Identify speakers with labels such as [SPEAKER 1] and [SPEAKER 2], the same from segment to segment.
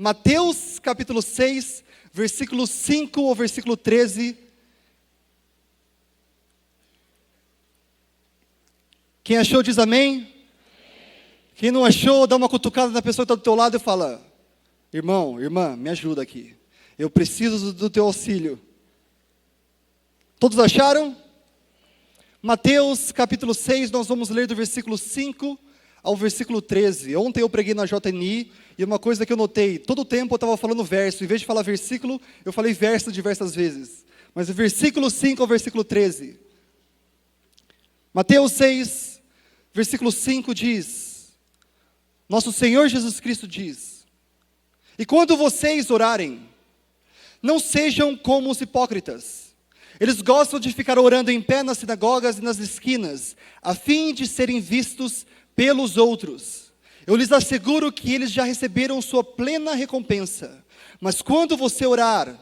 [SPEAKER 1] Mateus capítulo 6, versículo 5 ao versículo 13. Quem achou diz amém. Quem não achou, dá uma cutucada na pessoa que está do teu lado e fala: irmão, irmã, me ajuda aqui. Eu preciso do teu auxílio. Todos acharam? Mateus capítulo 6, nós vamos ler do versículo 5 ao versículo 13. Ontem eu preguei na JNI, e uma coisa que eu notei, todo o tempo eu estava falando verso, em vez de falar versículo, eu falei verso diversas vezes. Mas o versículo 5 ao versículo 13. Mateus 6, versículo 5 diz: nosso Senhor Jesus Cristo diz: e quando vocês orarem, não sejam como os hipócritas. Eles gostam de ficar orando em pé nas sinagogas e nas esquinas, a fim de serem vistos pelos outros. Eu lhes asseguro que eles já receberam sua plena recompensa. Mas quando você orar,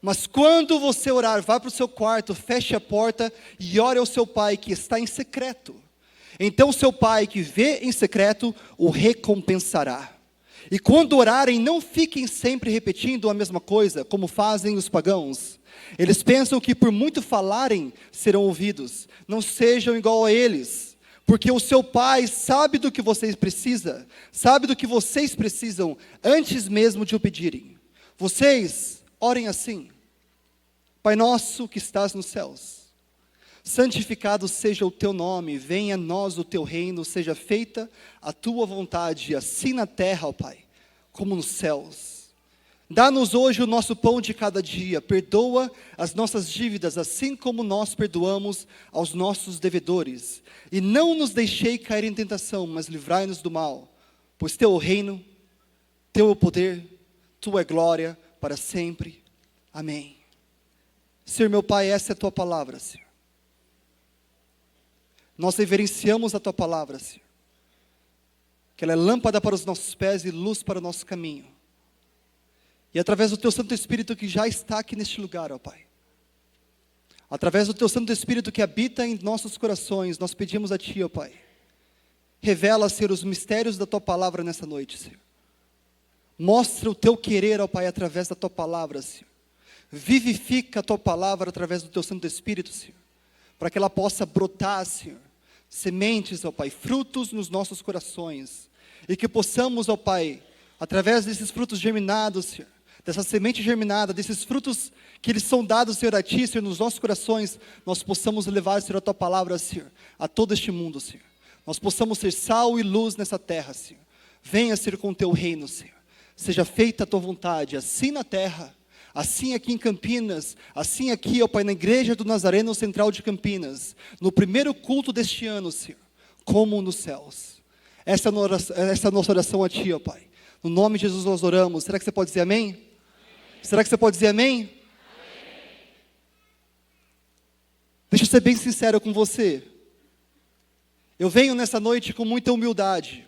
[SPEAKER 1] vá para o seu quarto, feche a porta e ore ao seu pai que está em secreto. Então seu pai que vê em secreto o recompensará. E quando orarem, não fiquem sempre repetindo a mesma coisa, como fazem os pagãos. Eles pensam que por muito falarem, serão ouvidos. Não sejam igual a eles, porque o seu pai sabe do que vocês precisam, antes mesmo de o pedirem. Vocês orem assim: Pai nosso que estás nos céus, santificado seja o teu nome, venha a nós o teu reino, seja feita a tua vontade, assim na terra, ó Pai, como nos céus. Dá-nos hoje o nosso pão de cada dia, perdoa as nossas dívidas, assim como nós perdoamos aos nossos devedores. E não nos deixei cair em tentação, mas livrai-nos do mal, pois teu é o reino, teu é o poder, tua é glória para sempre. Amém. Senhor meu Pai, essa é a tua palavra, Senhor. Nós reverenciamos a tua palavra, Senhor, que ela é lâmpada para os nossos pés e luz para o nosso caminho. E através do teu Santo Espírito que já está aqui neste lugar, ó Pai, através do teu Santo Espírito que habita em nossos corações, nós pedimos a Ti, ó Pai, revela, Senhor, os mistérios da tua palavra nessa noite, Senhor. Mostra o teu querer, ó Pai, através da tua palavra, Senhor. Vivifica a tua palavra através do teu Santo Espírito, Senhor, para que ela possa brotar, Senhor, sementes, ó Pai, frutos nos nossos corações, e que possamos, ó Pai, através desses frutos germinados, Senhor, dessa semente germinada, desses frutos que eles são dados, Senhor, a Ti, Senhor, nos nossos corações, nós possamos levar, Senhor, a tua palavra, Senhor, a todo este mundo, Senhor. Nós possamos ser sal e luz nessa terra, Senhor. Venha, Senhor, com o teu reino, Senhor. Seja feita a tua vontade, assim na terra, assim aqui em Campinas, assim aqui, ó Pai, na igreja do Nazareno Central de Campinas, no primeiro culto deste ano, Senhor, como nos céus. Essa é a nossa oração a Ti, ó Pai. No nome de Jesus nós oramos. Será que você pode dizer amém? Será que você pode dizer amém? Amém. Deixa eu ser bem sincero com você. Eu venho nessa noite com muita humildade,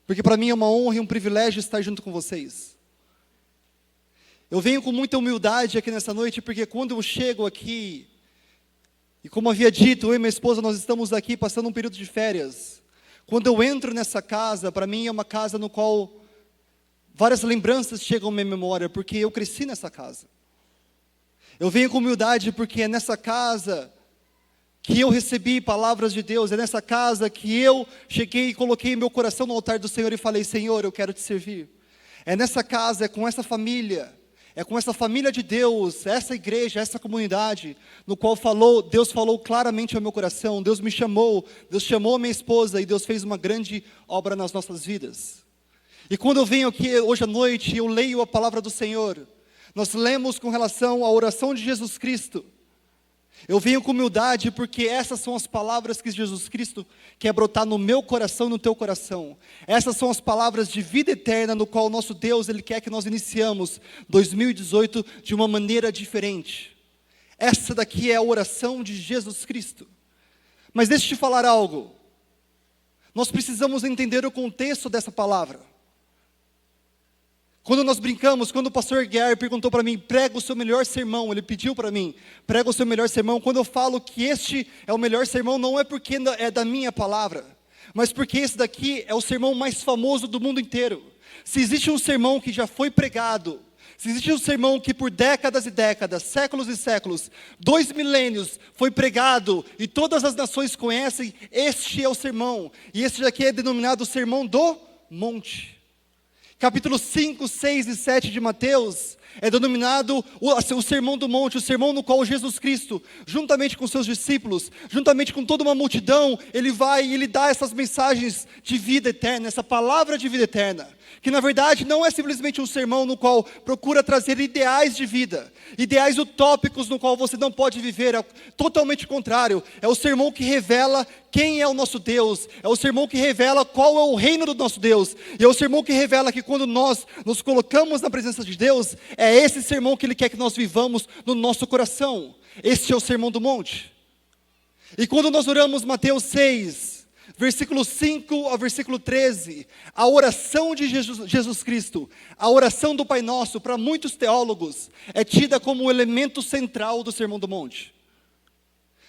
[SPEAKER 1] porque para mim é uma honra e um privilégio estar junto com vocês. Eu venho com muita humildade aqui nessa noite, porque quando eu chego aqui, e como havia dito, eu e minha esposa, nós estamos aqui passando um período de férias. Quando eu entro nessa casa, para mim é uma casa no qual várias lembranças chegam à minha memória, porque eu cresci nessa casa. Eu venho com humildade porque é nessa casa que eu recebi palavras de Deus, é nessa casa que eu cheguei e coloquei meu coração no altar do Senhor e falei: Senhor, eu quero te servir. É nessa casa, é com essa família de Deus, essa igreja, essa comunidade, no qual Deus falou claramente ao meu coração. Deus me chamou, Deus chamou a minha esposa e Deus fez uma grande obra nas nossas vidas. E quando eu venho aqui hoje à noite, eu leio a palavra do Senhor, nós lemos com relação à oração de Jesus Cristo. Eu venho com humildade porque essas são as palavras que Jesus Cristo quer brotar no meu coração e no teu coração. Essas são as palavras de vida eterna no qual o nosso Deus, Ele quer que nós iniciamos 2018 de uma maneira diferente. Essa daqui é a oração de Jesus Cristo. Mas deixa eu te falar algo. Nós precisamos entender o contexto dessa palavra. Quando nós brincamos, quando o pastor Guiar perguntou para mim: prega o seu melhor sermão, ele pediu para mim: prega o seu melhor sermão. Quando eu falo que este é o melhor sermão, não é porque é da minha palavra, mas porque esse daqui é o sermão mais famoso do mundo inteiro. Se existe um sermão que já foi pregado, se existe um sermão que por décadas e décadas, séculos e séculos, 2 milênios foi pregado e todas as nações conhecem, este é o sermão. E este daqui é denominado o Sermão do Monte. Capítulo 5, 6 e 7 de Mateus é denominado o Sermão do Monte, o sermão no qual Jesus Cristo, juntamente com seus discípulos, juntamente com toda uma multidão, ele vai e ele dá essas mensagens de vida eterna, essa palavra de vida eterna, que na verdade não é simplesmente um sermão no qual procura trazer ideais de vida, ideais utópicos no qual você não pode viver, é totalmente contrário, é o sermão que revela quem é o nosso Deus, é o sermão que revela qual é o reino do nosso Deus, e é o sermão que revela que quando nós nos colocamos na presença de Deus, é esse sermão que Ele quer que nós vivamos no nosso coração. Este é o Sermão do Monte. E quando nós oramos Mateus 6, versículo 5 ao versículo 13, a oração de Jesus Cristo, a oração do Pai Nosso, para muitos teólogos, é tida como o elemento central do Sermão do Monte.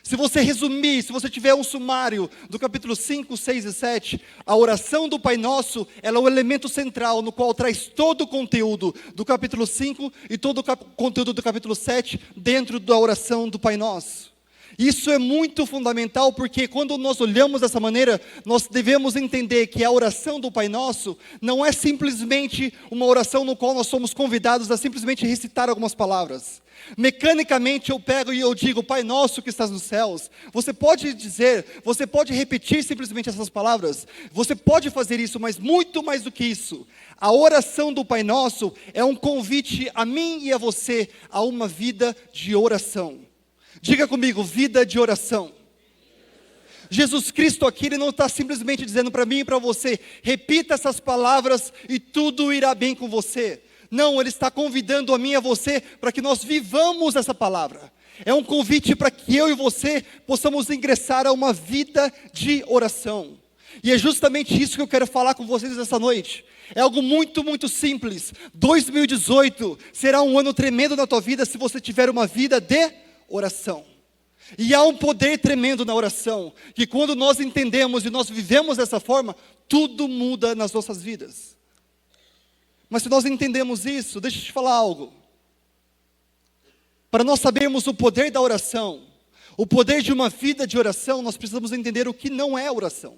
[SPEAKER 1] Se você resumir, se você tiver um sumário do capítulo 5, 6 e 7, a oração do Pai Nosso, ela é o elemento central no qual traz todo o conteúdo do capítulo 5 e todo o conteúdo do capítulo 7 dentro da oração do Pai Nosso. Isso é muito fundamental porque quando nós olhamos dessa maneira, nós devemos entender que a oração do Pai Nosso não é simplesmente uma oração no qual nós somos convidados a simplesmente recitar algumas palavras. Mecanicamente eu pego e eu digo, Pai Nosso que estás nos céus. Você pode dizer, você pode repetir simplesmente essas palavras, você pode fazer isso, mas muito mais do que isso, a oração do Pai Nosso é um convite a mim e a você a uma vida de oração. Diga comigo, vida de oração. Jesus Cristo aqui, Ele não está simplesmente dizendo para mim e para você, repita essas palavras e tudo irá bem com você. Não, Ele está convidando a mim e a você para que nós vivamos essa palavra. É um convite para que eu e você possamos ingressar a uma vida de oração. E é justamente isso que eu quero falar com vocês essa noite. É algo muito, muito simples. 2018 será um ano tremendo na tua vida se você tiver uma vida de oração. E há um poder tremendo na oração, que quando nós entendemos e nós vivemos dessa forma, tudo muda nas nossas vidas. Mas se nós entendemos isso, deixa eu te falar algo. Para nós sabermos o poder da oração, o poder de uma vida de oração, nós precisamos entender o que não é oração.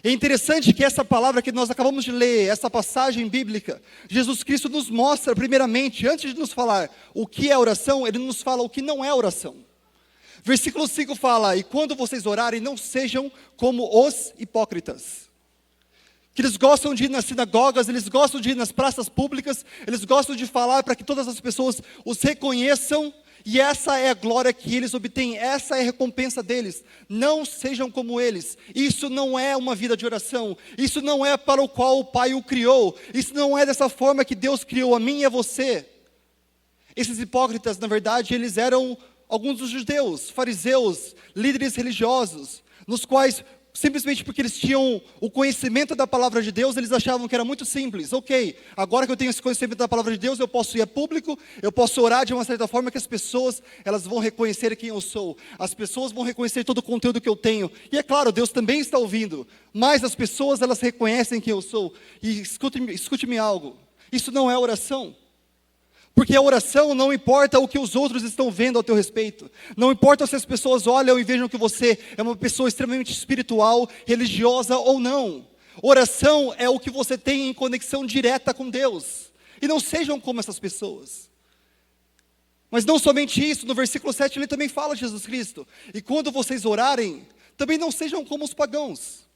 [SPEAKER 1] É interessante que essa palavra que nós acabamos de ler, essa passagem bíblica, Jesus Cristo nos mostra primeiramente, antes de nos falar o que é oração, Ele nos fala o que não é oração. Versículo 5 fala, e quando vocês orarem, não sejam como os hipócritas. Que eles gostam de ir nas sinagogas, eles gostam de ir nas praças públicas, eles gostam de falar para que todas as pessoas os reconheçam, e essa é a glória que eles obtêm, essa é a recompensa deles. Não sejam como eles. Isso não é uma vida de oração, isso não é para o qual o Pai o criou, isso não é dessa forma que Deus criou a mim e a você. Esses hipócritas, na verdade, eles eram alguns dos judeus, fariseus, líderes religiosos, nos quais, simplesmente porque eles tinham o conhecimento da palavra de Deus, eles achavam que era muito simples. Ok, agora que eu tenho esse conhecimento da palavra de Deus, eu posso ir a público, eu posso orar de uma certa forma que as pessoas, elas vão reconhecer quem eu sou. As pessoas vão reconhecer todo o conteúdo que eu tenho. E é claro, Deus também está ouvindo, mas as pessoas, elas reconhecem quem eu sou. E escute-me algo, isso não é oração. Porque a oração não importa o que os outros estão vendo ao teu respeito. Não importa se as pessoas olham e vejam que você é uma pessoa extremamente espiritual, religiosa ou não. Oração é o que você tem em conexão direta com Deus. E não sejam como essas pessoas. Mas não somente isso, no versículo 7 ele também fala de Jesus Cristo. E quando vocês orarem, também não sejam como os pagãos,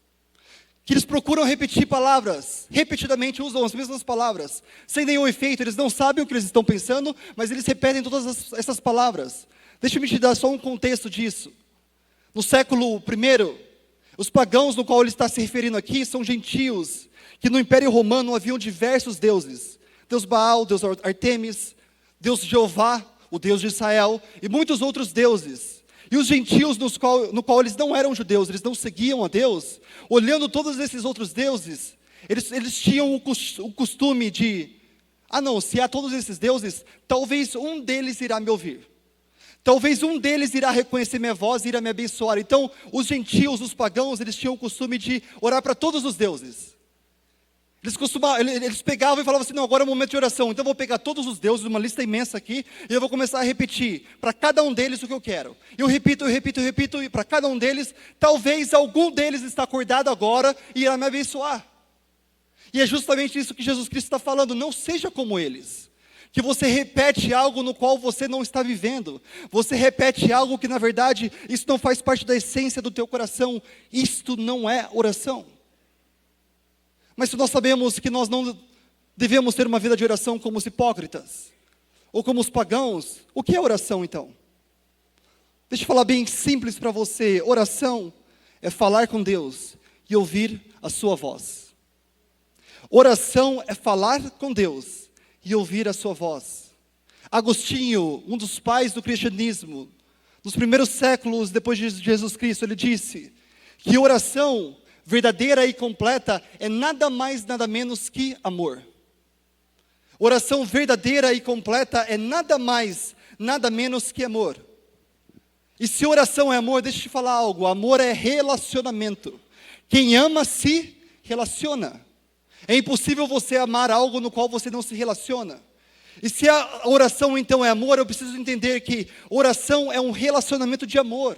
[SPEAKER 1] que eles procuram repetir palavras, repetidamente usam as mesmas palavras, sem nenhum efeito, eles não sabem o que eles estão pensando, mas eles repetem todas essas palavras. Deixa-me te dar só um contexto disso. No século I, os pagãos no qual ele está se referindo aqui são gentios, que no Império Romano haviam diversos deuses. Deus Baal, Deus Artemis, Deus Jeová, o Deus de Israel, e muitos outros deuses. E os gentios no qual eles não eram judeus, eles não seguiam a Deus, olhando todos esses outros deuses, eles tinham o costume de, não, se há todos esses deuses, talvez um deles irá me ouvir. Talvez um deles irá reconhecer minha voz e irá me abençoar. Então, os gentios, os pagãos, eles tinham o costume de orar para todos os deuses. Eles pegavam e falavam assim, não, agora é o momento de oração. Então eu vou pegar todos os deuses, uma lista imensa aqui, e eu vou começar a repetir para cada um deles o que eu quero. Eu repito, e para cada um deles, talvez algum deles está acordado agora e irá me abençoar. E é justamente isso que Jesus Cristo está falando, não seja como eles. Que você repete algo no qual você não está vivendo. Você repete algo que na verdade, isso não faz parte da essência do teu coração. Isto não é oração. Mas se nós sabemos que nós não devemos ter uma vida de oração como os hipócritas, ou como os pagãos, o que é oração então? Deixa eu falar bem simples para você. Oração é falar com Deus e ouvir a sua voz. Oração é falar com Deus e ouvir a sua voz. Agostinho, um dos pais do cristianismo, nos primeiros séculos depois de Jesus Cristo, ele disse que oração verdadeira e completa é nada mais, nada menos que amor. Oração verdadeira e completa é nada mais, nada menos que amor. E se oração é amor, deixa eu te falar algo, amor é relacionamento. Quem ama se relaciona. É impossível você amar algo no qual você não se relaciona. E se a oração então é amor, eu preciso entender que oração é um relacionamento de amor.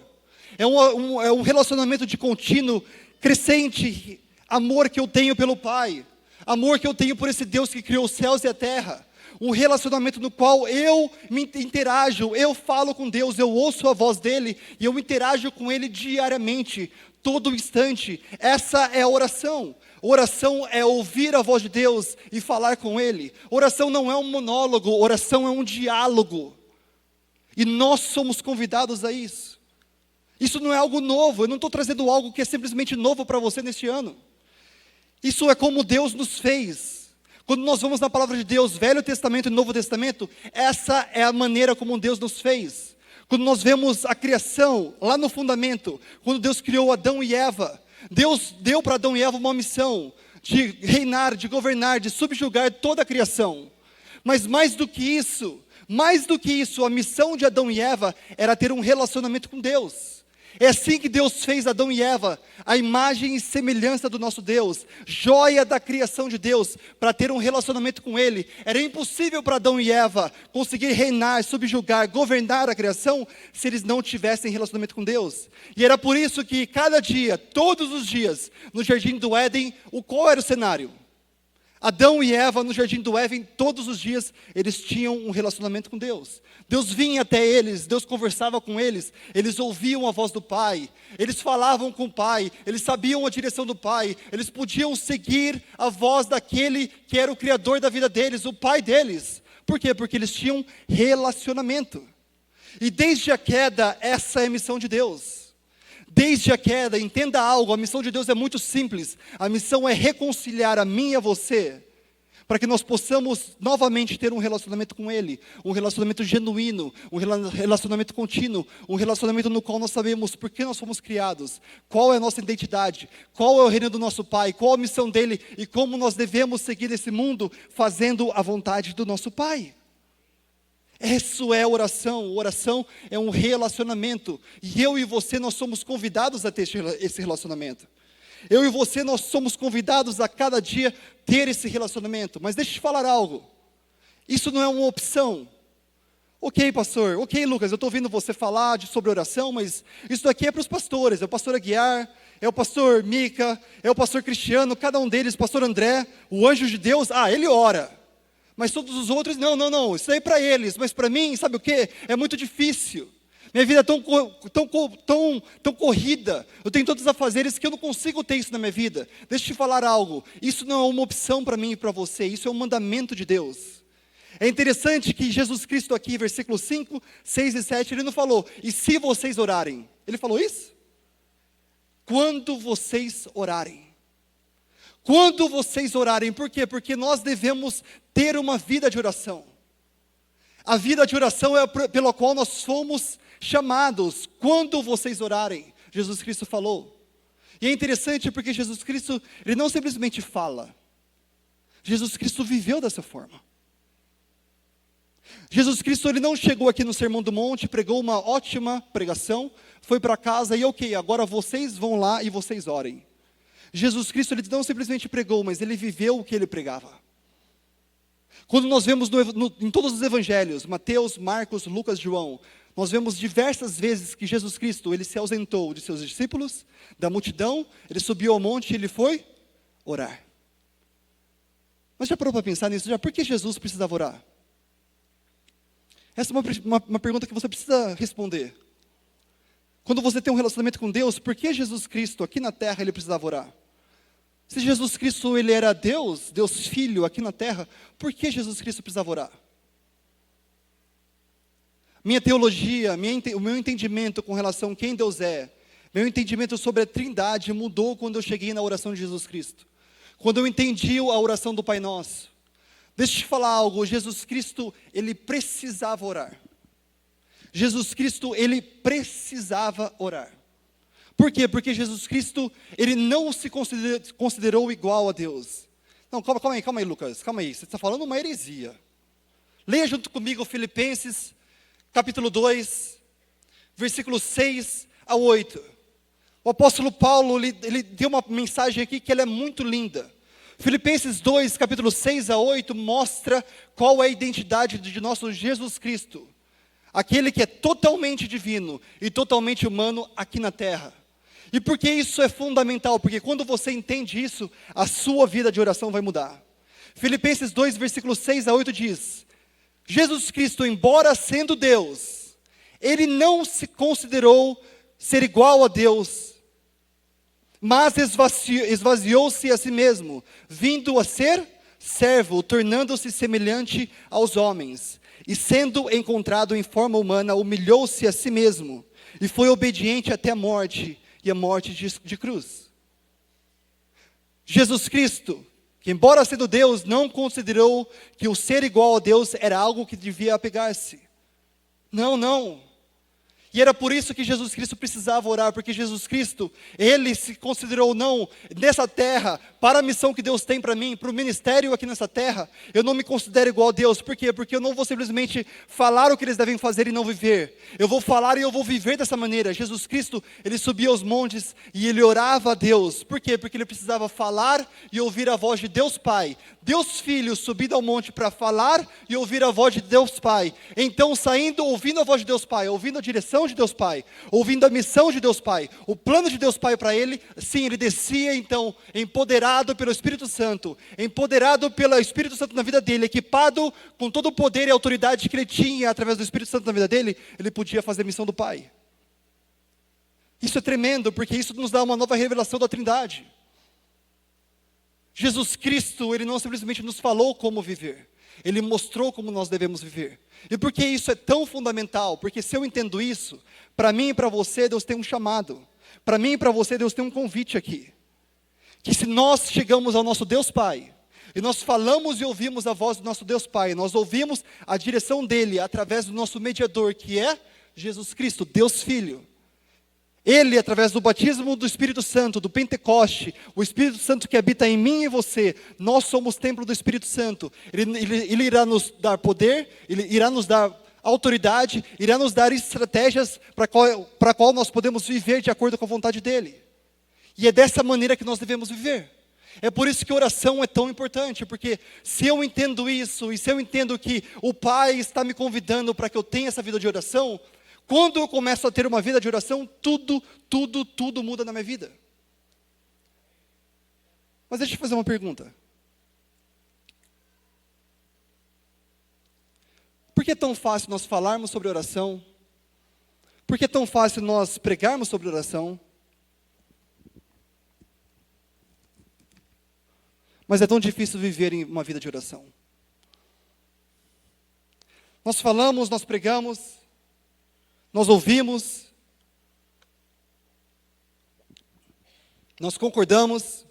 [SPEAKER 1] É um relacionamento de contínuo, crescente amor que eu tenho pelo Pai. Amor que eu tenho por esse Deus que criou os céus e a terra. Um relacionamento no qual eu me interajo, eu falo com Deus, eu ouço a voz dEle e eu interajo com Ele diariamente, todo instante. Essa é a oração. Oração é ouvir a voz de Deus e falar com Ele. Oração não é um monólogo, oração é um diálogo. E nós somos convidados a isso. Isso não é algo novo, eu não estou trazendo algo que é simplesmente novo para você neste ano. Isso é como Deus nos fez. Quando nós vamos na palavra de Deus, Velho Testamento e Novo Testamento, essa é a maneira como Deus nos fez. Quando nós vemos a criação, lá no fundamento, quando Deus criou Adão e Eva, Deus deu para Adão e Eva uma missão de reinar, de governar, de subjugar toda a criação. Mas mais do que isso, a missão de Adão e Eva era ter um relacionamento com Deus. É assim que Deus fez Adão e Eva, a imagem e semelhança do nosso Deus, joia da criação de Deus, para ter um relacionamento com Ele. Era impossível para Adão e Eva conseguir reinar, subjugar, governar a criação, se eles não tivessem relacionamento com Deus. E era por isso que cada dia, todos os dias, no jardim do Éden, qual era o cenário? Adão e Eva no jardim do Éden, todos os dias, eles tinham um relacionamento com Deus. Deus vinha até eles, Deus conversava com eles, eles ouviam a voz do Pai, eles falavam com o Pai, eles sabiam a direção do Pai, eles podiam seguir a voz daquele que era o Criador da vida deles, o Pai deles. Por quê? Porque eles tinham relacionamento. E desde a queda, essa é a missão de Deus. Desde a queda, entenda algo, a missão de Deus é muito simples. A missão é reconciliar a mim e a você, para que nós possamos novamente ter um relacionamento com Ele, um relacionamento genuíno, um relacionamento contínuo, um relacionamento no qual nós sabemos por que nós fomos criados, qual é a nossa identidade, qual é o reino do nosso Pai, qual a missão dEle e como nós devemos seguir esse mundo fazendo a vontade do nosso Pai. Isso é oração. Oração é um relacionamento. E eu e você, nós somos convidados a ter esse relacionamento. Eu e você, nós somos convidados a cada dia ter esse relacionamento. Mas deixa eu te falar algo. Isso não é uma opção. Ok, pastor. Ok, Lucas, eu estou ouvindo você falar sobre oração, mas isso daqui é para os pastores. É o pastor Aguiar, é o pastor Mica, é o pastor Cristiano, cada um deles, o pastor André, o anjo de Deus. Ele ora. Mas todos os outros, não, isso aí é para eles, mas para mim, sabe o que? É muito difícil, minha vida é tão corrida, eu tenho tantos afazeres que eu não consigo ter isso na minha vida. Deixa eu te falar algo, isso não é uma opção para mim e para você, isso é um mandamento de Deus. É interessante que Jesus Cristo aqui, versículos 5, 6 e 7, Ele não falou, e se vocês orarem? Ele falou isso? Quando vocês orarem. Quando vocês orarem, por quê? Porque nós devemos ter uma vida de oração. A vida de oração é pela qual nós fomos chamados. Quando vocês orarem, Jesus Cristo falou. E é interessante porque Jesus Cristo, Ele não simplesmente fala. Jesus Cristo viveu dessa forma. Jesus Cristo, ele não chegou aqui no Sermão do Monte, pregou uma ótima pregação, foi para casa e ok, agora vocês vão lá e vocês orem. Jesus Cristo, ele não simplesmente pregou, mas ele viveu o que ele pregava. Quando nós vemos em todos os evangelhos, Mateus, Marcos, Lucas, João, nós vemos diversas vezes que Jesus Cristo, ele se ausentou de seus discípulos, da multidão, ele subiu ao monte e ele foi orar. Mas já parou para pensar nisso? Por que Jesus precisava orar? Essa é uma pergunta que você precisa responder. Quando você tem um relacionamento com Deus, por que Jesus Cristo, aqui na terra, ele precisava orar? Se Jesus Cristo, ele era Deus, Deus Filho, aqui na terra, por que Jesus Cristo precisava orar? Minha teologia, o meu entendimento com relação a quem Deus é, meu entendimento sobre a Trindade mudou quando eu cheguei na oração de Jesus Cristo. Quando eu entendi a oração do Pai Nosso. Deixa eu te falar algo, Jesus Cristo, ele precisava orar. Jesus Cristo, ele precisava orar. Por quê? Porque Jesus Cristo, ele não se considerou igual a Deus. Não, calma aí, Lucas, calma aí, você está falando uma heresia. Leia junto comigo Filipenses, capítulo 2, versículos 6 a 8. O apóstolo Paulo, ele deu uma mensagem aqui que ela é muito linda. Filipenses 2, capítulo 6 a 8, mostra qual é a identidade de nosso Jesus Cristo. Aquele que é totalmente divino e totalmente humano aqui na terra. E por que isso é fundamental? Porque quando você entende isso, a sua vida de oração vai mudar. Filipenses 2, versículos 6 a 8 diz: Jesus Cristo, embora sendo Deus, ele não se considerou ser igual a Deus, mas esvaziou-se a si mesmo, vindo a ser servo, tornando-se semelhante aos homens. E sendo encontrado em forma humana, humilhou-se a si mesmo, e foi obediente até a morte, e a morte de cruz. Jesus Cristo, que embora sendo Deus, não considerou que o ser igual a Deus era algo que devia apegar-se. Não. E era por isso que Jesus Cristo precisava orar, porque Jesus Cristo, ele se considerou não, nessa terra, para a missão que Deus tem para mim, para o ministério aqui nessa terra, eu não me considero igual a Deus. Por quê? Porque eu não vou simplesmente falar o que eles devem fazer e não viver. Eu vou falar e eu vou viver dessa maneira. Jesus Cristo, ele subia aos montes e ele orava a Deus. Por quê? Porque ele precisava falar e ouvir a voz de Deus Pai. Deus Filho subindo ao monte para falar e ouvir a voz de Deus Pai. Então saindo, ouvindo a voz de Deus Pai, ouvindo a direção de Deus Pai, ouvindo a missão de Deus Pai, o plano de Deus Pai para ele, sim, ele descia então, empoderado pelo Espírito Santo, empoderado pelo Espírito Santo na vida dele, equipado com todo o poder e autoridade que ele tinha através do Espírito Santo na vida dele, ele podia fazer a missão do Pai. Isso é tremendo, porque isso nos dá uma nova revelação da Trindade. Jesus Cristo, ele não simplesmente nos falou como viver, ele mostrou como nós devemos viver. E por que isso é tão fundamental? Porque se eu entendo isso, para mim e para você, Deus tem um chamado. Para mim e para você, Deus tem um convite aqui. Que se nós chegamos ao nosso Deus Pai, e nós falamos e ouvimos a voz do nosso Deus Pai, nós ouvimos a direção dEle através do nosso mediador, que é Jesus Cristo, Deus Filho. Ele, através do batismo do Espírito Santo, do Pentecoste, o Espírito Santo que habita em mim e você, nós somos templo do Espírito Santo. Ele irá nos dar poder, Ele irá nos dar autoridade, irá nos dar estratégias para qual nós podemos viver de acordo com a vontade dEle. E é dessa maneira que nós devemos viver. É por isso que a oração é tão importante, porque se eu entendo isso, e se eu entendo que o Pai está me convidando para que eu tenha essa vida de oração, quando eu começo a ter uma vida de oração, tudo muda na minha vida. Mas deixa eu fazer uma pergunta. Por que é tão fácil nós falarmos sobre oração? Por que é tão fácil nós pregarmos sobre oração? Mas é tão difícil viver em uma vida de oração. Nós falamos, nós pregamos, nós ouvimos, nós concordamos,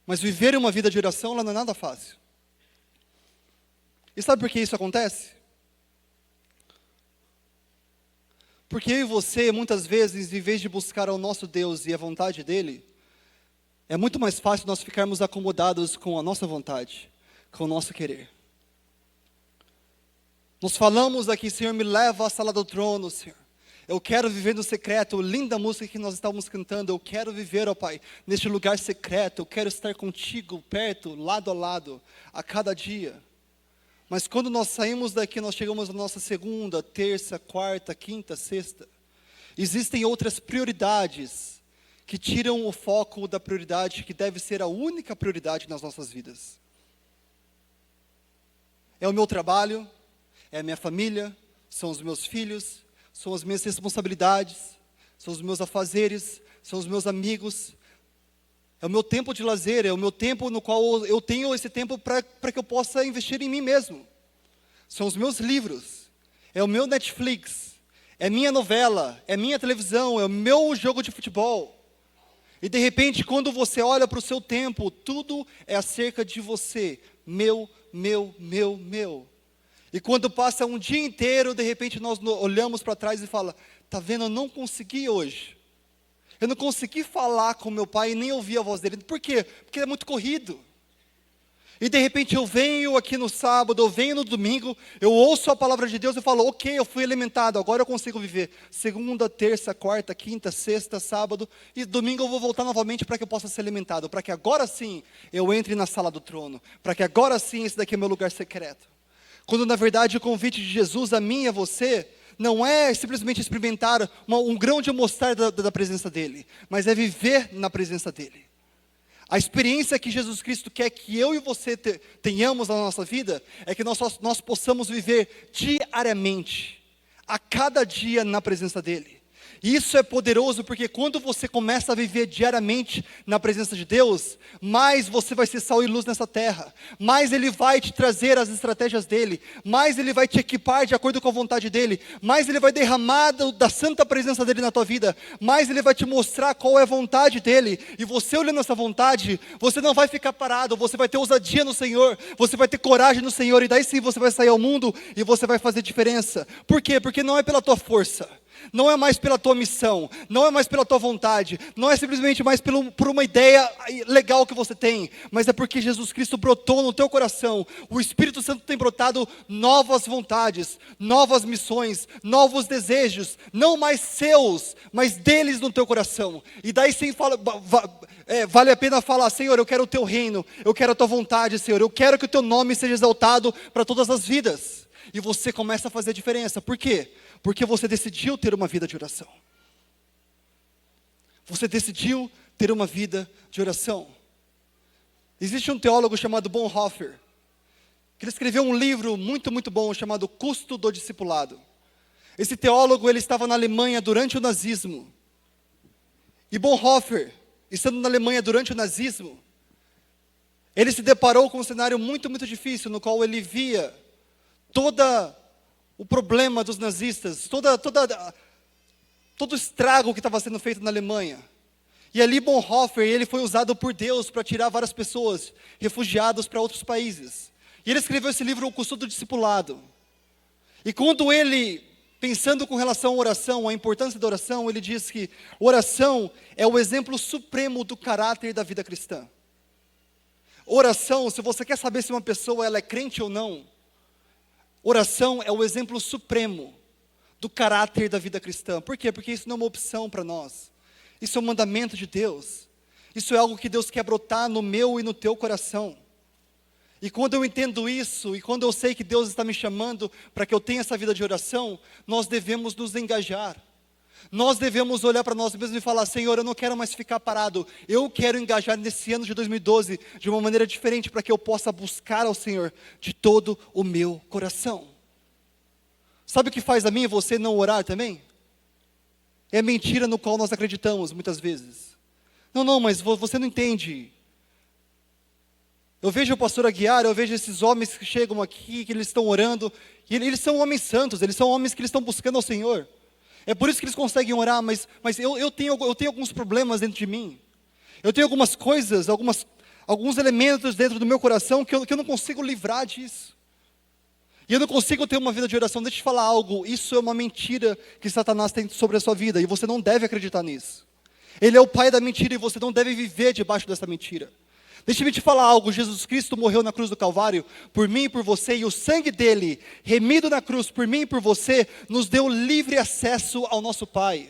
[SPEAKER 1] mas viver uma vida de oração ela não é nada fácil. E sabe por que isso acontece? Porque eu e você, muitas vezes, em vez de buscar ao nosso Deus e a vontade dEle, é muito mais fácil nós ficarmos acomodados com a nossa vontade, com o nosso querer. Nós falamos aqui, Senhor, me leva à sala do trono, Senhor. Eu quero viver no secreto, linda música que nós estávamos cantando. Eu quero viver, ó Pai, neste lugar secreto. Eu quero estar contigo, perto, lado a lado, a cada dia. Mas quando nós saímos daqui, nós chegamos à nossa segunda, terça, quarta, quinta, sexta. Existem outras prioridades que tiram o foco da prioridade que deve ser a única prioridade nas nossas vidas. É o meu trabalho, é a minha família, são os meus filhos, são as minhas responsabilidades, são os meus afazeres, são os meus amigos. É o meu tempo de lazer, é o meu tempo no qual eu tenho esse tempo para que eu possa investir em mim mesmo. São os meus livros, é o meu Netflix, é minha novela, é minha televisão, é o meu jogo de futebol. E de repente, quando você olha para o seu tempo, tudo é acerca de você. Meu. E quando passa um dia inteiro, de repente nós olhamos para trás e fala, tá vendo, eu não consegui hoje. Eu não consegui falar com meu pai e nem ouvir a voz dele. Por quê? Porque é muito corrido. E de repente eu venho aqui no sábado, eu venho no domingo, eu ouço a palavra de Deus e falo, ok, eu fui alimentado, agora eu consigo viver. Segunda, terça, quarta, quinta, sexta, sábado, e domingo eu vou voltar novamente para que eu possa ser alimentado, para que agora sim eu entre na sala do trono, para que agora sim esse daqui é meu lugar secreto. Quando na verdade o convite de Jesus a mim e a você, não é simplesmente experimentar um grão de mostarda da presença dEle, mas é viver na presença dEle. A experiência que Jesus Cristo quer que eu e você tenhamos na nossa vida, é que nós possamos viver diariamente, a cada dia na presença dEle. E isso é poderoso porque quando você começa a viver diariamente na presença de Deus, mais você vai ser sal e luz nessa terra, mais Ele vai te trazer as estratégias dEle, mais Ele vai te equipar de acordo com a vontade dEle, mais Ele vai derramar da santa presença dEle na tua vida, mais Ele vai te mostrar qual é a vontade dEle, e você olhando essa vontade, você não vai ficar parado, você vai ter ousadia no Senhor, você vai ter coragem no Senhor, e daí sim você vai sair ao mundo e você vai fazer diferença. Por quê? Porque não é pela tua força, não é mais pela tua missão, não é mais pela tua vontade, não é simplesmente mais por uma ideia legal que você tem, mas é porque Jesus Cristo brotou no teu coração, o Espírito Santo tem brotado novas vontades, novas missões, novos desejos, não mais seus, mas deles no teu coração, e daí sim vale a pena falar, Senhor, eu quero o teu reino, eu quero a tua vontade, Senhor, eu quero que o teu nome seja exaltado para todas as vidas, e você começa a fazer a diferença. Por quê? Porque você decidiu ter uma vida de oração. Você decidiu ter uma vida de oração. Existe um teólogo chamado Bonhoeffer, que ele escreveu um livro muito bom, chamado Custo do Discipulado. Esse teólogo, ele estava na Alemanha durante o nazismo. E Bonhoeffer, estando na Alemanha durante o nazismo, ele se deparou com um cenário muito difícil, no qual ele via todo o problema dos nazistas, todo o estrago que estava sendo feito na Alemanha. E ali Bonhoeffer, ele foi usado por Deus para tirar várias pessoas, refugiados para outros países. E ele escreveu esse livro, O Custo do Discipulado. E quando ele, pensando com relação à oração, a importância da oração, ele diz que oração é o exemplo supremo do caráter da vida cristã. Oração, se você quer saber se uma pessoa ela é crente ou não, oração é o exemplo supremo do caráter da vida cristã. Por quê? Porque isso não é uma opção para nós. Isso é um mandamento de Deus. Isso é algo que Deus quer brotar no meu e no teu coração. E quando eu entendo isso, e quando eu sei que Deus está me chamando para que eu tenha essa vida de oração, nós devemos nos engajar. Nós devemos olhar para nós mesmos e falar, Senhor, eu não quero mais ficar parado, eu quero engajar nesse ano de 2012 de uma maneira diferente, para que eu possa buscar ao Senhor de todo o meu coração. Sabe o que faz a mim e você não orar também? É a mentira no qual nós acreditamos muitas vezes. Não, mas você não entende. Eu vejo o pastor Aguiar, eu vejo esses homens que chegam aqui, que eles estão orando, e eles são homens santos, eles são homens que eles estão buscando ao Senhor. É por isso que eles conseguem orar, mas eu tenho alguns problemas dentro de mim. Eu tenho algumas coisas, alguns elementos dentro do meu coração que eu não consigo livrar disso. E eu não consigo ter uma vida de oração. Deixa eu te falar algo, isso é uma mentira que Satanás tem sobre a sua vida, e você não deve acreditar nisso. Ele é o pai da mentira e você não deve viver debaixo dessa mentira. Deixa-me te falar algo, Jesus Cristo morreu na cruz do Calvário, por mim e por você, e o sangue dele, remido na cruz por mim e por você, nos deu livre acesso ao nosso Pai.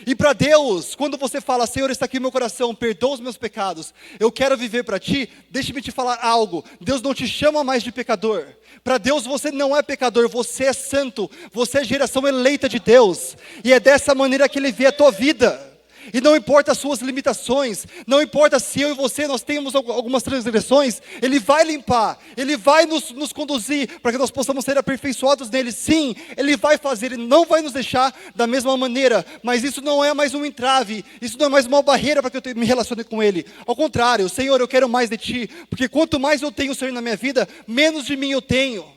[SPEAKER 1] E para Deus, quando você fala, Senhor, está aqui meu coração, perdoa os meus pecados, eu quero viver para Ti, deixe-me te falar algo, Deus não te chama mais de pecador. Para Deus você não é pecador, você é santo, você é geração eleita de Deus, e é dessa maneira que Ele vê a tua vida. E não importa as suas limitações, não importa se eu e você nós temos algumas transgressões, Ele vai limpar, Ele vai nos conduzir para que nós possamos ser aperfeiçoados nele. Sim, Ele vai fazer, Ele não vai nos deixar da mesma maneira, mas isso não é mais um entrave, isso não é mais uma barreira para que eu me relacione com Ele. Ao contrário, Senhor, eu quero mais de Ti, porque quanto mais eu tenho, Senhor, na minha vida, menos de mim eu tenho.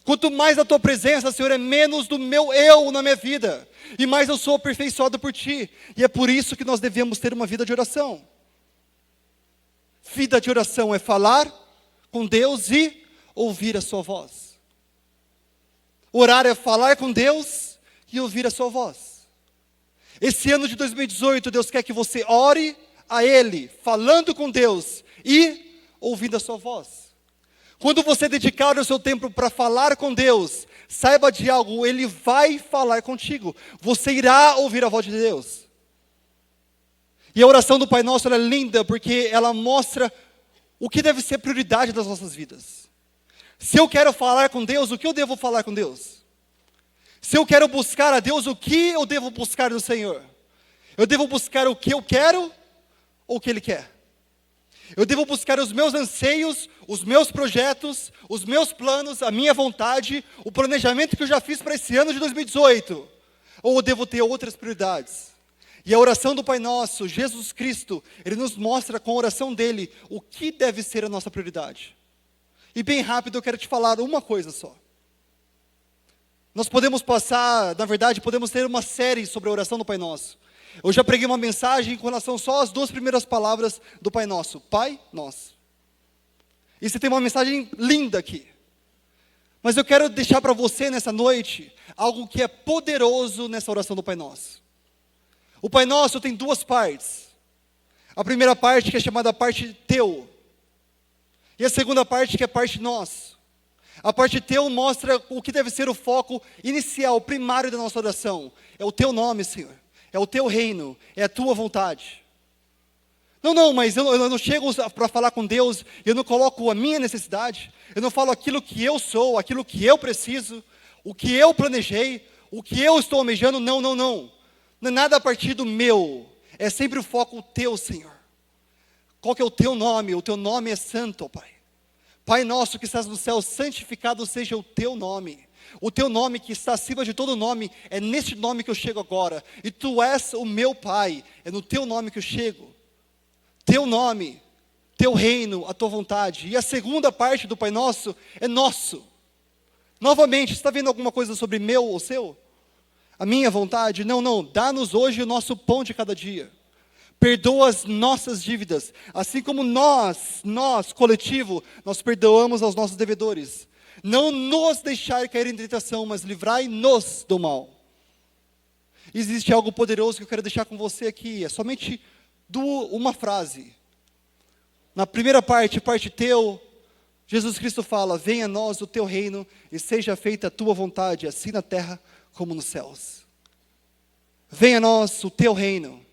[SPEAKER 1] Quanto mais a Tua presença, Senhor, é menos do meu eu na minha vida, e mais eu sou aperfeiçoado por Ti, e é por isso que nós devemos ter uma vida de oração. Vida de oração é falar com Deus e ouvir a sua voz. Orar é falar com Deus e ouvir a sua voz. Esse ano de 2018, Deus quer que você ore a Ele, falando com Deus e ouvindo a sua voz. Quando você dedicar o seu tempo para falar com Deus, saiba de algo, Ele vai falar contigo. Você irá ouvir a voz de Deus. E a oração do Pai Nosso ela é linda, porque ela mostra o que deve ser prioridade das nossas vidas. Se eu quero falar com Deus, o que eu devo falar com Deus? Se eu quero buscar a Deus, o que eu devo buscar do Senhor? Eu devo buscar o que eu quero ou o que Ele quer? Eu devo buscar os meus anseios, os meus projetos, os meus planos, a minha vontade, o planejamento que eu já fiz para esse ano de 2018? Ou eu devo ter outras prioridades? E a oração do Pai Nosso, Jesus Cristo, Ele nos mostra com a oração dEle o que deve ser a nossa prioridade. E bem rápido eu quero te falar uma coisa só. Nós podemos passar, na verdade, podemos ter uma série sobre a oração do Pai Nosso. Eu já preguei uma mensagem com relação só às 2 primeiras palavras do Pai Nosso. Pai Nosso. E você tem uma mensagem linda aqui. Mas eu quero deixar para você nessa noite algo que é poderoso nessa oração do Pai Nosso. O Pai Nosso tem 2 partes. A primeira parte que é chamada parte teu. E a segunda parte que é parte nosso. A parte teu mostra o que deve ser o foco inicial, primário da nossa oração. É o teu nome, Senhor. É o teu reino, é a tua vontade. Não, mas eu não chego para falar com Deus, eu não coloco a minha necessidade, eu não falo aquilo que eu sou, aquilo que eu preciso, o que eu planejei, o que eu estou almejando, não. Não é nada a partir do meu, é sempre o foco teu, Senhor. Qual que é o teu nome? O teu nome é santo, ó Pai. Pai nosso que estás no céu, santificado seja o teu nome. O teu nome que está acima de todo nome, é neste nome que eu chego agora. E tu és o meu Pai, é no teu nome que eu chego. Teu nome, teu reino, a tua vontade. E a segunda parte do Pai Nosso é nosso. Novamente, você está vendo alguma coisa sobre meu ou seu? A minha vontade? Não, dá-nos hoje o nosso pão de cada dia. Perdoa as nossas dívidas, assim como nós, coletivo, nós perdoamos aos nossos devedores. Não nos deixar cair em tentação, mas livrai-nos do mal. Existe algo poderoso que eu quero deixar com você aqui. É somente uma frase. Na primeira parte teu, Jesus Cristo fala: venha a nós o teu reino e seja feita a tua vontade, assim na terra como nos céus. Venha a nós o teu reino.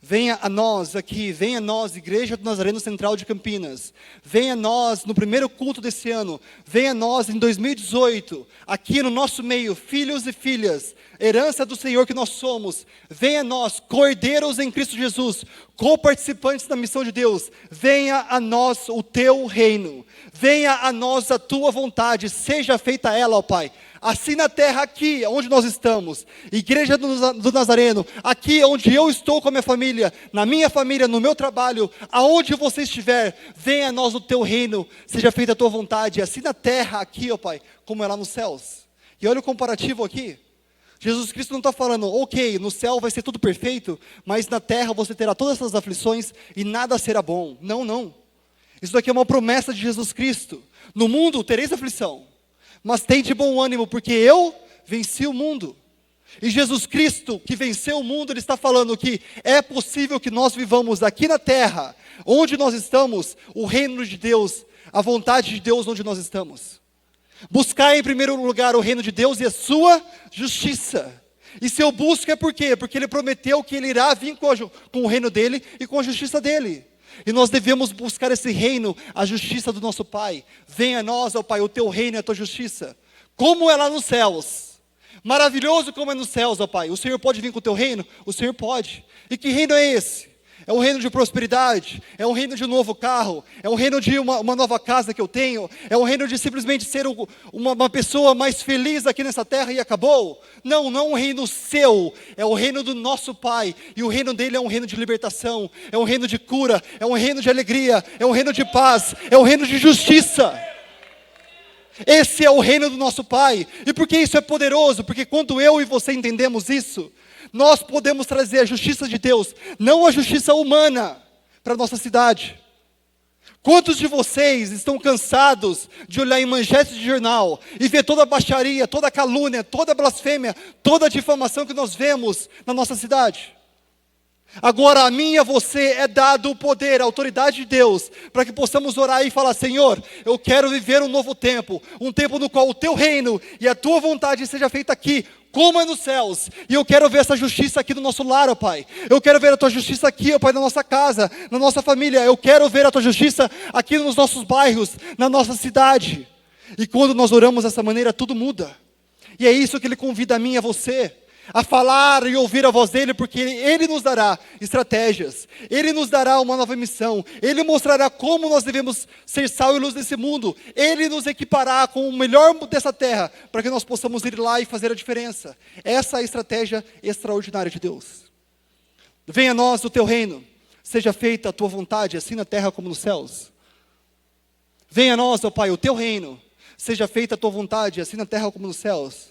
[SPEAKER 1] Venha a nós aqui, venha a nós, Igreja do Nazareno Central de Campinas. Venha a nós no primeiro culto desse ano. Venha a nós em 2018, aqui no nosso meio, filhos e filhas, herança do Senhor que nós somos. Venha a nós, cordeiros em Cristo Jesus, co-participantes da missão de Deus. Venha a nós o teu reino. Venha a nós a tua vontade, seja feita ela, ó Pai. Assim na terra, aqui onde nós estamos, Igreja do Nazareno, aqui onde eu estou com a minha família, na minha família, no meu trabalho, aonde você estiver, venha a nós o teu reino, seja feita a tua vontade, assim na terra, aqui, ó Pai, como é lá nos céus. E olha o comparativo aqui. Jesus Cristo não está falando, ok, no céu vai ser tudo perfeito, mas na terra você terá todas essas aflições e nada será bom. Não. Isso daqui é uma promessa de Jesus Cristo. No mundo tereis aflição, mas tem de bom ânimo, porque eu venci o mundo. E Jesus Cristo, que venceu o mundo, Ele está falando que é possível que nós vivamos aqui na terra, onde nós estamos, o reino de Deus, a vontade de Deus onde nós estamos. Buscar em primeiro lugar o reino de Deus e a sua justiça. E se eu busco é por quê? Porque Ele prometeu que Ele irá vir com o reino dEle e com a justiça dEle. E nós devemos buscar esse reino, a justiça do nosso Pai. Venha a nós, ó Pai, o Teu reino e a Tua justiça. Como é lá nos céus. Maravilhoso como é nos céus, ó Pai. O Senhor pode vir com o Teu reino? O Senhor pode. E que reino é esse? É um reino de prosperidade, é um reino de um novo carro, é um reino de uma nova casa que eu tenho, é um reino de simplesmente ser uma pessoa mais feliz aqui nessa terra e acabou. Não, não é um reino seu, é o reino do nosso Pai, e o reino dele é um reino de libertação, é um reino de cura, é um reino de alegria, é um reino de paz, é um reino de justiça. Esse é o reino do nosso Pai. E por que isso é poderoso? Porque quando eu e você entendemos isso, nós podemos trazer a justiça de Deus, não a justiça humana, para a nossa cidade. Quantos de vocês estão cansados de olhar em manchetes de jornal e ver toda a baixaria, toda a calúnia, toda a blasfêmia, toda a difamação que nós vemos na nossa cidade? Agora a mim e a você é dado o poder, a autoridade de Deus, para que possamos orar e falar: Senhor, eu quero viver um novo tempo, um tempo no qual o Teu reino e a Tua vontade seja feita aqui, como é nos céus. E eu quero ver essa justiça aqui no nosso lar, ó Pai. Eu quero ver a Tua justiça aqui, ó Pai, na nossa casa, na nossa família. Eu quero ver a Tua justiça aqui nos nossos bairros, na nossa cidade. E quando nós oramos dessa maneira, tudo muda. E é isso que Ele convida a mim e a você, a falar e ouvir a voz dEle, porque Ele nos dará estratégias, Ele nos dará uma nova missão, Ele mostrará como nós devemos ser sal e luz desse mundo, Ele nos equipará com o melhor dessa terra, para que nós possamos ir lá e fazer a diferença. Essa é a estratégia extraordinária de Deus. Venha a nós o Teu reino, seja feita a Tua vontade, assim na terra como nos céus. Venha a nós, ó Pai, o Teu reino, seja feita a Tua vontade, assim na terra como nos céus.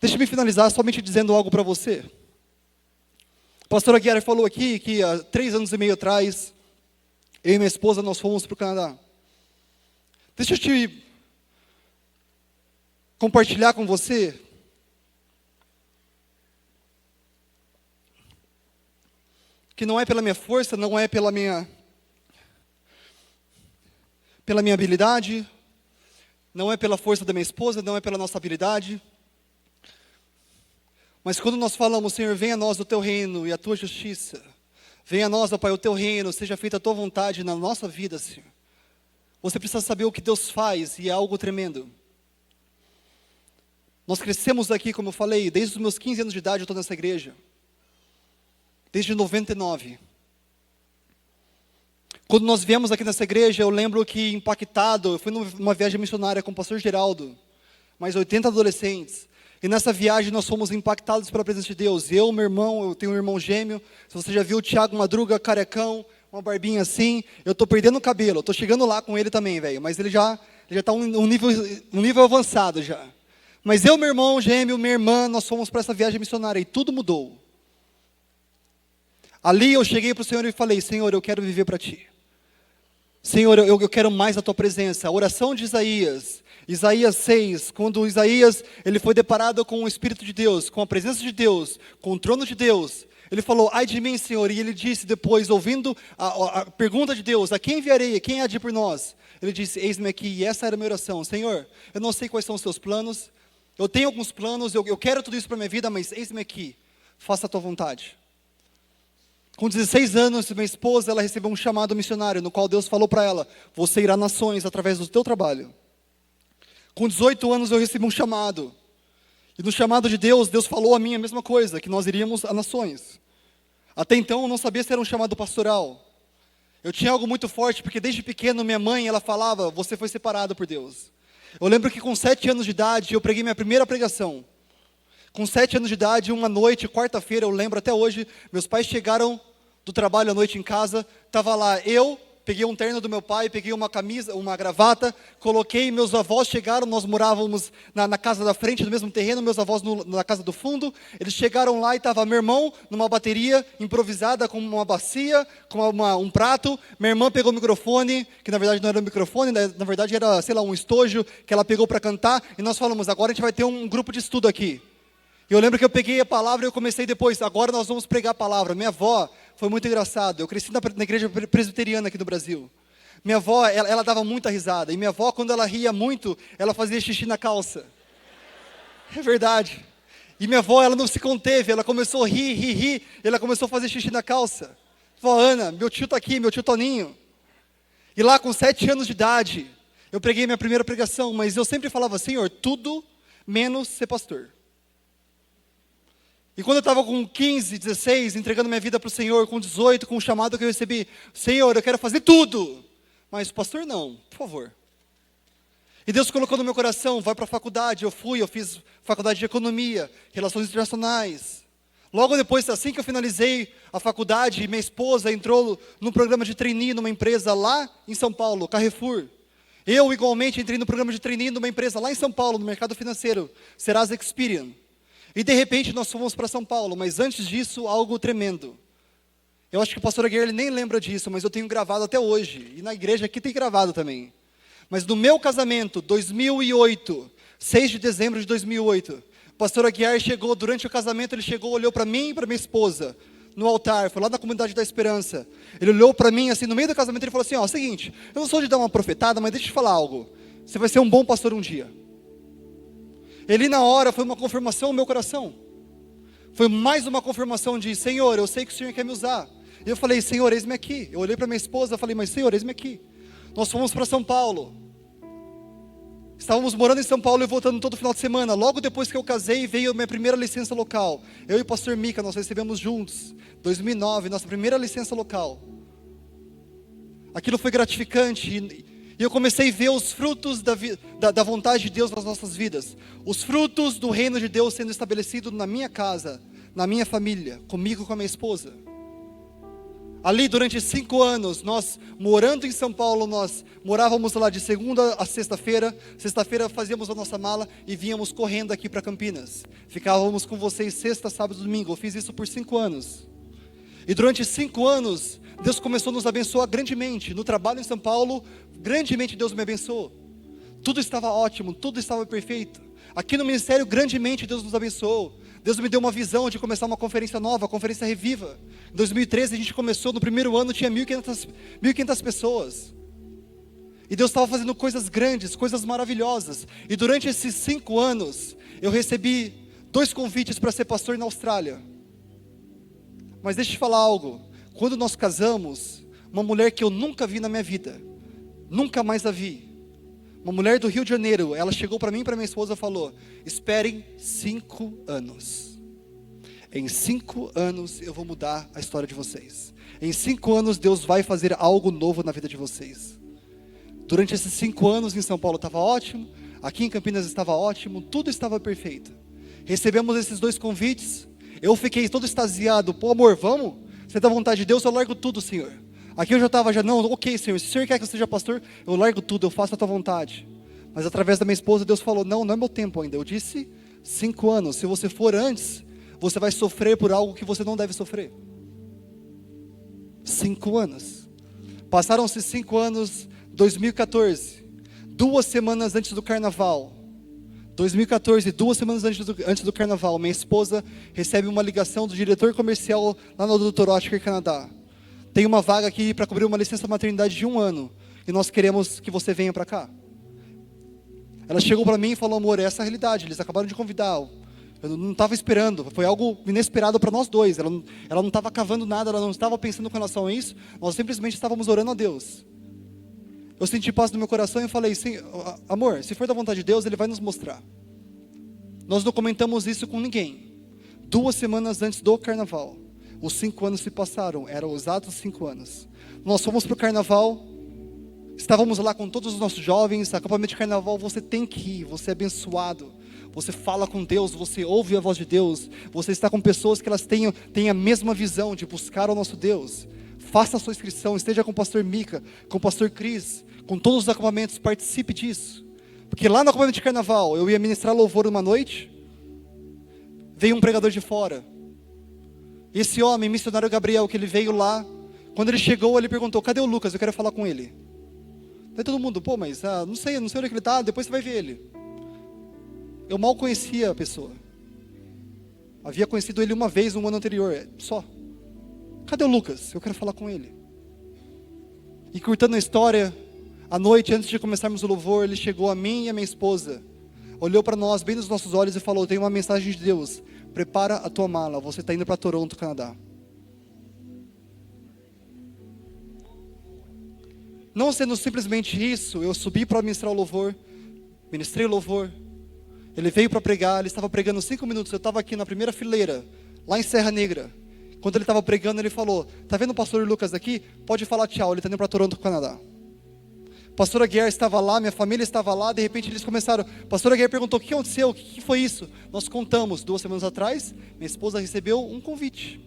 [SPEAKER 1] Deixa-me finalizar somente dizendo algo para você. A pastora Guiara falou aqui que há 3 anos e meio atrás, eu e minha esposa, nós fomos para o Canadá. Deixa eu te compartilhar com você que não é pela minha força, não é pela minha habilidade, não é pela força da minha esposa, não é pela nossa habilidade. Mas quando nós falamos: Senhor, venha a nós o Teu reino e a Tua justiça, venha a nós, ó Pai, o Teu reino, seja feita a Tua vontade na nossa vida, Senhor. Você precisa saber o que Deus faz, e é algo tremendo. Nós crescemos aqui, como eu falei, desde os meus 15 anos de idade eu estou nessa igreja. Desde 99. Quando nós viemos aqui nessa igreja, eu lembro que impactado, eu fui numa viagem missionária com o pastor Geraldo, mais 80 adolescentes. E nessa viagem nós fomos impactados pela presença de Deus. Eu, meu irmão, eu tenho um irmão gêmeo. Se você já viu o Thiago Madruga, carecão, uma barbinha assim, eu estou perdendo o cabelo. Estou chegando lá com ele também, velho. Mas ele já está um nível avançado já. Mas eu, meu irmão gêmeo, minha irmã, nós fomos para essa viagem missionária e tudo mudou. Ali eu cheguei para o Senhor e falei: Senhor, eu quero viver para Ti. Senhor, eu quero mais a Tua presença. A oração de Isaías 6, quando Isaías ele foi deparado com o Espírito de Deus, com a presença de Deus, com o trono de Deus, ele falou: ai de mim, Senhor. E ele disse depois, ouvindo a pergunta de Deus: a quem enviarei? Quem há de ir por nós? Ele disse: eis-me aqui. E essa era a minha oração: Senhor, eu não sei quais são os Teus planos, eu tenho alguns planos, eu quero tudo isso para a minha vida, mas eis-me aqui, faça a Tua vontade. Com 16 anos, minha esposa, ela recebeu um chamado missionário, no qual Deus falou para ela: você irá a nações através do teu trabalho. Com 18 anos eu recebi um chamado. E no chamado de Deus, Deus falou a mim a mesma coisa, que nós iríamos a nações. Até então eu não sabia se era um chamado pastoral. Eu tinha algo muito forte, porque desde pequeno minha mãe, ela falava: você foi separado por Deus. Eu lembro que com 7 anos de idade, eu preguei minha primeira pregação. Com 7 anos de idade, uma noite, quarta-feira, eu lembro até hoje, meus pais chegaram do trabalho à noite em casa, estava lá eu, peguei um terno do meu pai, peguei uma camisa, uma gravata, coloquei, meus avós chegaram, nós morávamos na casa da frente, no mesmo terreno, meus avós na casa do fundo, eles chegaram lá e estava meu irmão numa bateria improvisada com uma bacia, com um prato, minha irmã pegou o microfone, que na verdade não era um microfone, na verdade era, sei lá, um estojo, que ela pegou para cantar, e nós falamos: agora a gente vai ter um grupo de estudo aqui. E eu lembro que eu peguei a palavra e eu comecei depois, agora nós vamos pregar a palavra. Minha avó, foi muito engraçado, eu cresci na igreja presbiteriana aqui no Brasil. Minha avó, ela dava muita risada. E minha avó, quando ela ria muito, ela fazia xixi na calça. É verdade. E minha avó, ela não se conteve, ela começou a rir, e ela começou a fazer xixi na calça. Vó Ana, meu tio está aqui, meu tio Toninho. E lá com 7 anos de idade, eu preguei minha primeira pregação, mas eu sempre falava, Senhor, tudo menos ser pastor. E quando eu estava com 15, 16, entregando minha vida para o Senhor, com 18, com o chamado que eu recebi, Senhor, eu quero fazer tudo, mas pastor não, por favor. E Deus colocou no meu coração, vai para a faculdade, eu fiz faculdade de economia, relações internacionais. Logo depois, assim que eu finalizei a faculdade, minha esposa entrou no programa de trainee numa empresa lá em São Paulo, Carrefour. Eu, igualmente, entrei no programa de trainee numa empresa lá em São Paulo, no mercado financeiro, Serasa Experian. E de repente nós fomos para São Paulo, mas antes disso, algo tremendo. Eu acho que o pastor Aguirre nem lembra disso, mas eu tenho gravado até hoje. E na igreja aqui tem gravado também. Mas no meu casamento, 2008, 6 de dezembro de 2008, o pastor Aguiar chegou, durante o casamento, ele chegou, olhou para mim e para minha esposa, no altar, foi lá na Comunidade da Esperança. Ele olhou para mim, assim, no meio do casamento, ele falou assim, ó, seguinte, eu não sou de dar uma profetada, mas deixa eu te falar algo. Você vai ser um bom pastor um dia. Ele na hora, foi uma confirmação no meu coração. Foi mais uma confirmação de, Senhor, eu sei que o Senhor quer me usar. E eu falei, Senhor, eis-me aqui. Eu olhei para minha esposa e falei, mas Senhor, eis-me aqui. Nós fomos para São Paulo. Estávamos morando em São Paulo e voltando todo final de semana. Logo depois que eu casei, veio a minha primeira licença local. Eu e o pastor Mica, nós recebemos juntos. 2009, nossa primeira licença local. Aquilo foi gratificante. E eu comecei a ver os frutos da vontade de Deus nas nossas vidas. Os frutos do reino de Deus sendo estabelecido na minha casa, na minha família, comigo e com a minha esposa. Ali durante 5 anos, nós morando em São Paulo, nós morávamos lá de segunda a sexta-feira. Sexta-feira fazíamos a nossa mala e vínhamos correndo aqui para Campinas. Ficávamos com vocês sexta, sábado e domingo. Eu fiz isso por 5 anos. E durante 5 anos, Deus começou a nos abençoar grandemente. No trabalho em São Paulo, grandemente Deus me abençoou. Tudo estava ótimo, tudo estava perfeito. Aqui no ministério, grandemente Deus nos abençoou. Deus me deu uma visão de começar uma conferência nova, a conferência Reviva. Em 2013 a gente começou, no primeiro ano tinha 1.500 pessoas. E Deus estava fazendo coisas grandes, coisas maravilhosas. E durante esses 5 anos, eu recebi 2 convites para ser pastor na Austrália. Mas deixa eu te falar algo. Quando nós casamos, uma mulher que eu nunca vi na minha vida, nunca mais a vi, uma mulher do Rio de Janeiro, ela chegou para mim e para minha esposa e falou, esperem 5 anos. Em 5 anos eu vou mudar a história de vocês. Em 5 anos Deus vai fazer algo novo na vida de vocês. Durante esses 5 anos em São Paulo estava ótimo, aqui em Campinas estava ótimo, tudo estava perfeito. Recebemos esses 2 convites, eu fiquei todo extasiado, pô amor, vamos? Você dá vontade de Deus, eu largo tudo, Senhor. Aqui eu já estava, não, ok, Senhor, se o Senhor quer que eu seja pastor, eu largo tudo, eu faço a tua vontade. Mas através da minha esposa, Deus falou, não é meu tempo ainda. Eu disse 5 anos, se você for antes, você vai sofrer por algo que você não deve sofrer. 5 anos. Passaram-se 5 anos, 2014, 2 semanas antes do carnaval. 2014, 2 semanas antes do carnaval, minha esposa recebe uma ligação do diretor comercial lá no Dr. Oetker, Canadá. Tem uma vaga aqui para cobrir uma licença maternidade de 1 ano. E nós queremos que você venha para cá. Ela chegou para mim e falou, amor, essa é a realidade. Eles acabaram de convidar. Eu não estava esperando. Foi algo inesperado para nós dois. Ela não estava cavando nada. Ela não estava pensando com relação a isso. Nós simplesmente estávamos orando a Deus. Eu senti paz no meu coração e falei, amor, se for da vontade de Deus, Ele vai nos mostrar. Nós não comentamos isso com ninguém. 2 semanas antes do carnaval. Os 5 anos se passaram, eram os exatos 5 anos. Nós fomos para o carnaval, estávamos lá com todos os nossos jovens. Acampamento de carnaval, você tem que ir, você é abençoado. Você fala com Deus, você ouve a voz de Deus. Você está com pessoas que elas têm a mesma visão de buscar o nosso Deus. Faça a sua inscrição, esteja com o pastor Mica, com o pastor Cris, com todos os acampamentos, participe disso. Porque lá no acampamento de carnaval, eu ia ministrar louvor uma noite, veio um pregador de fora. Esse homem, missionário Gabriel, que ele veio lá, quando ele chegou, ele perguntou, cadê o Lucas? Eu quero falar com ele. Daí todo mundo, pô, mas não sei onde é que ele está, depois você vai ver ele. Eu mal conhecia a pessoa. Havia conhecido ele uma vez no ano anterior, só. Cadê o Lucas? Eu quero falar com ele. E curtando a história, à noite, antes de começarmos o louvor, ele chegou a mim e a minha esposa, olhou para nós, bem nos nossos olhos e falou: tenho uma mensagem de Deus, prepara a tua mala, você está indo para Toronto, Canadá. Não sendo simplesmente isso, eu subi para ministrar o louvor, ministrei o louvor, ele veio para pregar, ele estava pregando 5 minutos, eu estava aqui na primeira fileira, lá em Serra Negra. Quando ele estava pregando, ele falou: tá vendo o pastor Lucas aqui? Pode falar tchau, ele está indo para Toronto, Canadá. Pastora Guerra estava lá, minha família estava lá, de repente eles começaram. Pastora Guerra perguntou: o que aconteceu? O que foi isso? Nós contamos, 2 semanas atrás, minha esposa recebeu um convite.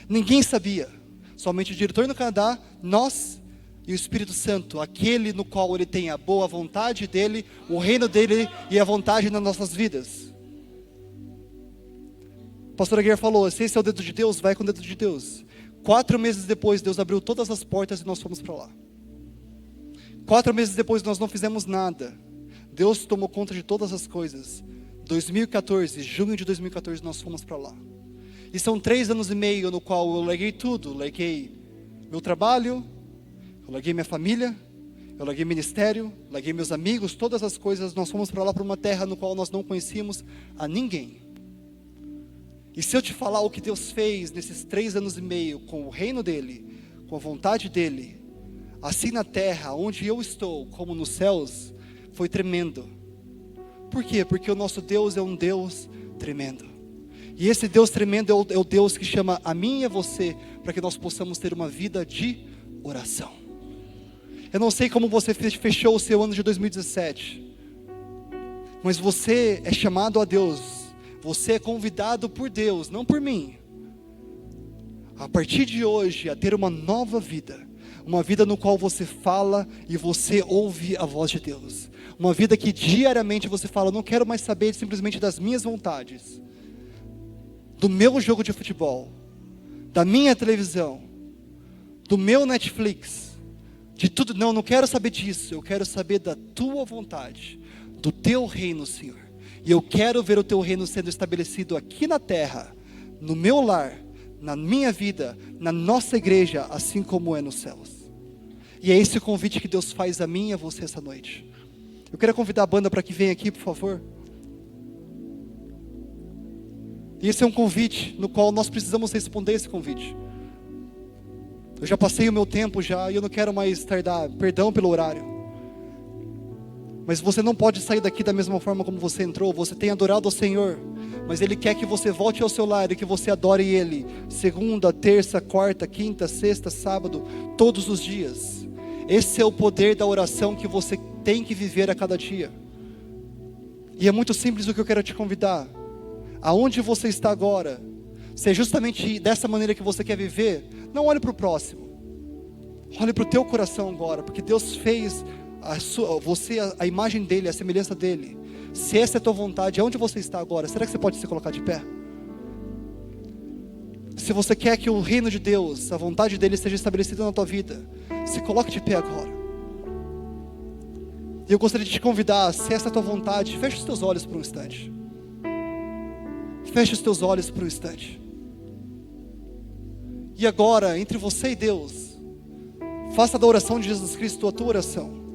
[SPEAKER 1] Ninguém sabia, somente o diretor no Canadá, nós e o Espírito Santo, aquele no qual ele tem a boa vontade dele, o reino dele e a vontade nas nossas vidas. Pastora Guerra falou: se esse é o dedo de Deus, vai com o dedo de Deus. 4 meses depois, Deus abriu todas as portas e nós fomos para lá. 4 meses depois nós não fizemos nada. Deus tomou conta de todas as coisas. 2014, junho de 2014 nós fomos para lá. E são 3 anos e meio no qual eu larguei tudo. Larguei meu trabalho, eu larguei minha família, eu larguei ministério, larguei meus amigos, todas as coisas. Nós fomos para lá, para uma terra no qual nós não conhecíamos a ninguém. E se eu te falar o que Deus fez nesses 3 anos e meio com o reino dele, com a vontade dele, assim na terra, onde eu estou, como nos céus, foi tremendo. Por quê? Porque o nosso Deus é um Deus tremendo. E esse Deus tremendo é o Deus que chama a mim e a você, para que nós possamos ter uma vida de oração. Eu não sei como você fechou o seu ano de 2017, mas você é chamado a Deus, você é convidado por Deus, não por mim, a partir de hoje, a ter uma nova vida. Uma vida no qual você fala e você ouve a voz de Deus. Uma vida que diariamente você fala: não quero mais saber simplesmente das minhas vontades, do meu jogo de futebol, da minha televisão, do meu Netflix, de tudo. Não quero saber disso. Eu quero saber da tua vontade, do teu reino, Senhor. E eu quero ver o teu reino sendo estabelecido aqui na terra, no meu lar, na minha vida, na nossa igreja, assim como é nos céus. E é esse o convite que Deus faz a mim e a você essa noite. Eu quero convidar a banda para que venha aqui, por favor. E esse é um convite no qual nós precisamos responder esse convite. Eu já passei o meu tempo já e eu não quero mais tardar, perdão pelo horário. Mas você não pode sair daqui da mesma forma como você entrou. Você tem adorado ao Senhor, mas Ele quer que você volte ao seu lar e que você adore Ele. Segunda, terça, quarta, quinta, sexta, sábado, todos os dias. Esse é o poder da oração que você tem que viver a cada dia. E é muito simples o que eu quero te convidar. Aonde você está agora, se é justamente dessa maneira que você quer viver, não olhe para o próximo. Olhe para o teu coração agora, porque Deus fez a imagem dele, a semelhança dele. Se essa é a tua vontade, aonde você está agora, será que você pode se colocar de pé? Se você quer que o reino de Deus, a vontade dele seja estabelecida na tua vida, se coloque de pé agora. E eu gostaria de te convidar, se essa é a tua vontade, feche os teus olhos por um instante. Feche os teus olhos por um instante. E agora, entre você e Deus, faça da oração de Jesus Cristo a tua oração.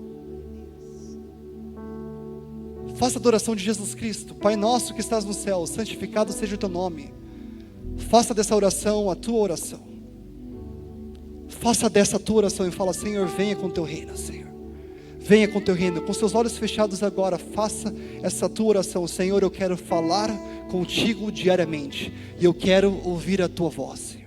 [SPEAKER 1] Faça a adoração de Jesus Cristo. Pai nosso que estás no céu, santificado seja o teu nome. Faça dessa oração a tua oração. Faça dessa a tua oração e fala: Senhor, venha com o teu reino, Senhor. Venha com o teu reino. Com seus olhos fechados agora, faça essa tua oração. Senhor, eu quero falar contigo diariamente. E eu quero ouvir a tua voz.